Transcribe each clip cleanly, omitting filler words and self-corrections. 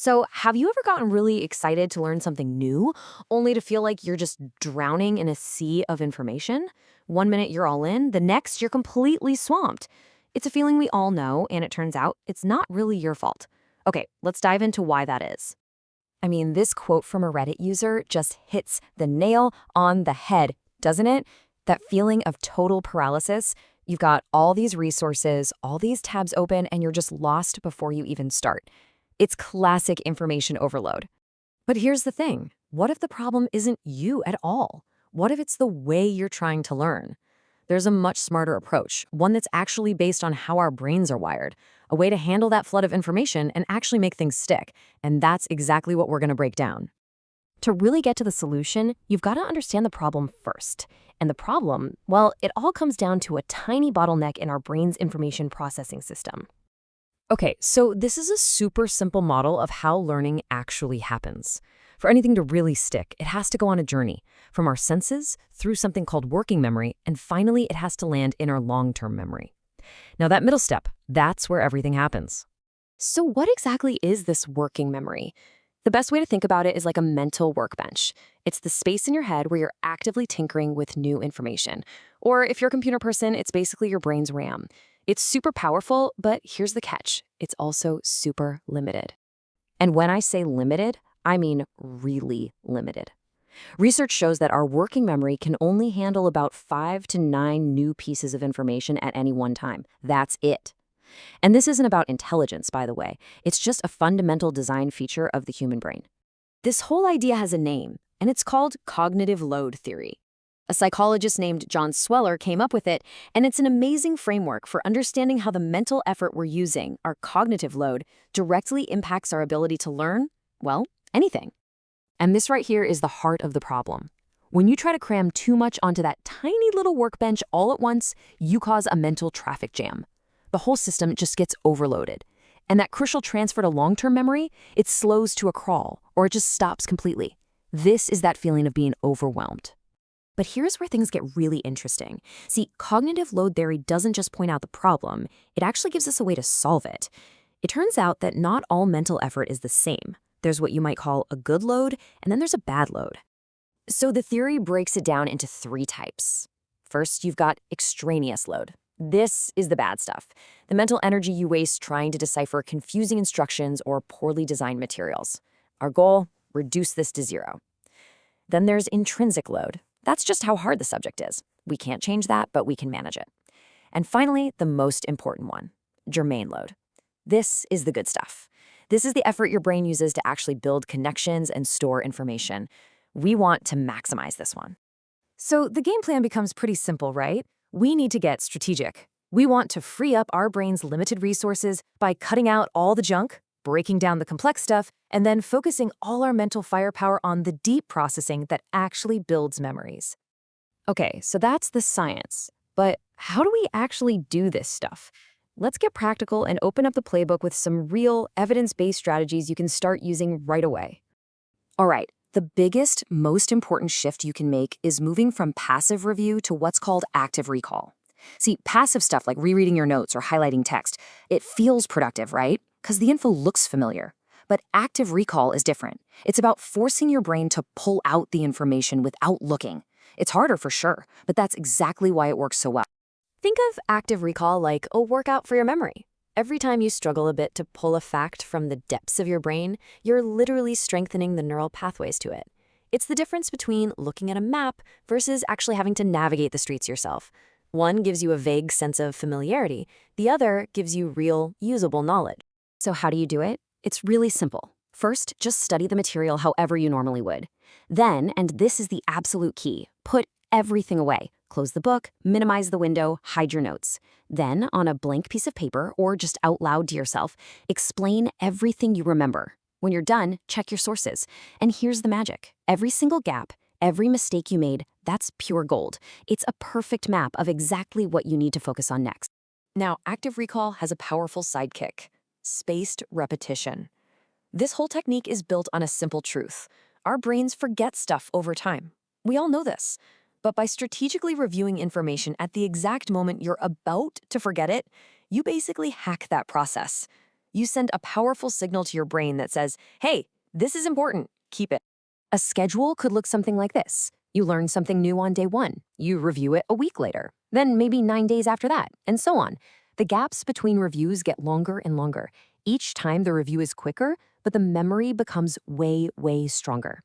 So, have you ever gotten really excited to learn something new, only to feel like you're just drowning in a sea of information? One minute you're all in, the next you're completely swamped. It's a feeling we all know, and it turns out it's not really your fault. Okay, let's dive into why that is. I mean, this quote from a Reddit user just hits the nail on the head, doesn't it? That feeling of total paralysis. You've got all these resources, all these tabs open, and you're just lost before you even start. It's classic information overload. But here's the thing. What if the problem isn't you at all? What if it's the way you're trying to learn? There's a much smarter approach, one that's actually based on how our brains are wired, a way to handle that flood of information and actually make things stick. And that's exactly what we're going to break down. To really get to the solution, you've got to understand the problem first. And the problem, well, it all comes down to a tiny bottleneck in our brain's information processing system. Okay, so this is a super simple model of how learning actually happens. For anything to really stick, it has to go on a journey, from our senses through something called working memory, and finally it has to land in our long-term memory. Now that middle step, that's where everything happens. So what exactly is this working memory? The best way to think about it is like a mental workbench. It's the space in your head where you're actively tinkering with new information. Or if you're a computer person, it's basically your brain's RAM. It's super powerful, but here's the catch. It's also super limited. And when I say limited, I mean really limited. Research shows that our working memory can only handle about 5 to 9 new pieces of information at any one time. That's it. And this isn't about intelligence, by the way. It's just a fundamental design feature of the human brain. This whole idea has a name, and it's called cognitive load theory. A psychologist named John Sweller came up with it, and it's an amazing framework for understanding how the mental effort we're using, our cognitive load, directly impacts our ability to learn, well, anything. And this right here is the heart of the problem. When you try to cram too much onto that tiny little workbench all at once, you cause a mental traffic jam. The whole system just gets overloaded. And that crucial transfer to long-term memory, it slows to a crawl, or it just stops completely. This is that feeling of being overwhelmed. But here's where things get really interesting. See, cognitive load theory doesn't just point out the problem, it actually gives us a way to solve it. It turns out that not all mental effort is the same. There's what you might call a good load, and then there's a bad load. So the theory breaks it down into 3 types. First, you've got extraneous load. This is the bad stuff. The mental energy you waste trying to decipher confusing instructions or poorly designed materials. Our goal, reduce this to 0. Then there's intrinsic load. That's just how hard the subject is. We can't change that, but we can manage it. And finally, the most important one, germane load. This is the good stuff. This is the effort your brain uses to actually build connections and store information. We want to maximize this one. So the game plan becomes pretty simple, right? We need to get strategic. We want to free up our brain's limited resources by cutting out all the junk, breaking down the complex stuff, and then focusing all our mental firepower on the deep processing that actually builds memories. Okay, so that's the science. But how do we actually do this stuff? Let's get practical and open up the playbook with some real evidence-based strategies you can start using right away. All right, the biggest, most important shift you can make is moving from passive review to what's called active recall. See, passive stuff like rereading your notes or highlighting text, it feels productive, right? Because the info looks familiar. But active recall is different. It's about forcing your brain to pull out the information without looking. It's harder for sure, but that's exactly why it works so well. Think of active recall like a workout for your memory. Every time you struggle a bit to pull a fact from the depths of your brain, you're literally strengthening the neural pathways to it. It's the difference between looking at a map versus actually having to navigate the streets yourself. One gives you a vague sense of familiarity. The other gives you real, usable knowledge. So how do you do it? It's really simple. First, just study the material however you normally would. Then, and this is the absolute key, put everything away. Close the book, minimize the window, hide your notes. Then, on a blank piece of paper or just out loud to yourself, explain everything you remember. When you're done, check your sources. And here's the magic. Every single gap, every mistake you made, that's pure gold. It's a perfect map of exactly what you need to focus on next. Now, active recall has a powerful sidekick: spaced repetition. This whole technique is built on a simple truth. Our brains forget stuff over time. We all know this. But by strategically reviewing information at the exact moment you're about to forget it, you basically hack that process. You send a powerful signal to your brain that says, hey, this is important, keep it. A schedule could look something like this. You learn something new on day 1. You review it a week later, then maybe 9 days after that, and so on. The gaps between reviews get longer and longer. Each time the review is quicker, but the memory becomes way, way stronger.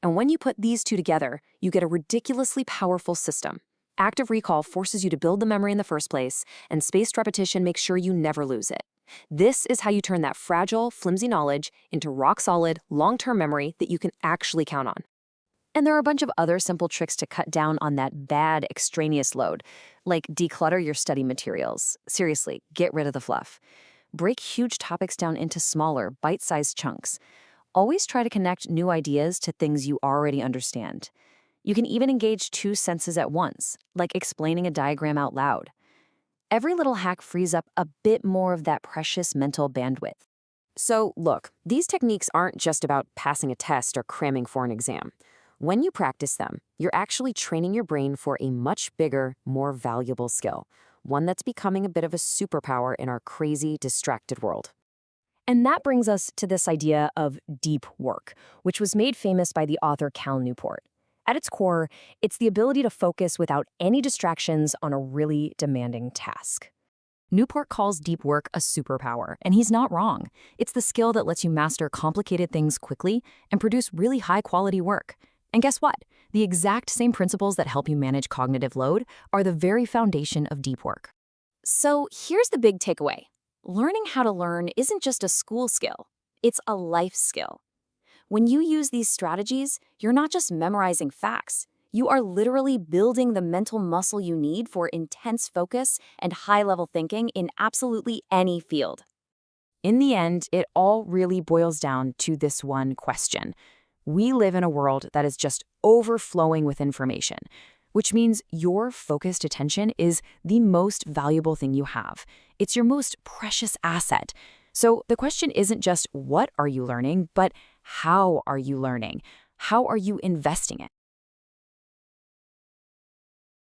And when you put these two together, you get a ridiculously powerful system. Active recall forces you to build the memory in the first place, and spaced repetition makes sure you never lose it. This is how you turn that fragile, flimsy knowledge into rock-solid, long-term memory that you can actually count on. And there are a bunch of other simple tricks to cut down on that bad extraneous load, like declutter your study materials. Seriously, get rid of the fluff. Break huge topics down into smaller, bite-sized chunks. Always try to connect new ideas to things you already understand. You can even engage 2 senses at once, like explaining a diagram out loud. Every little hack frees up a bit more of that precious mental bandwidth. So look, these techniques aren't just about passing a test or cramming for an exam. When you practice them, you're actually training your brain for a much bigger, more valuable skill, one that's becoming a bit of a superpower in our crazy, distracted world. And that brings us to this idea of deep work, which was made famous by the author Cal Newport. At its core, it's the ability to focus without any distractions on a really demanding task. Newport calls deep work a superpower, and he's not wrong. It's the skill that lets you master complicated things quickly and produce really high-quality work. And guess what? The exact same principles that help you manage cognitive load are the very foundation of deep work. So here's the big takeaway. Learning how to learn isn't just a school skill, it's a life skill. When you use these strategies, you're not just memorizing facts. You are literally building the mental muscle you need for intense focus and high-level thinking in absolutely any field. In the end, it all really boils down to this one question. We live in a world that is just overflowing with information, which means your focused attention is the most valuable thing you have. It's your most precious asset. So the question isn't just what are you learning, but how are you learning? How are you investing it?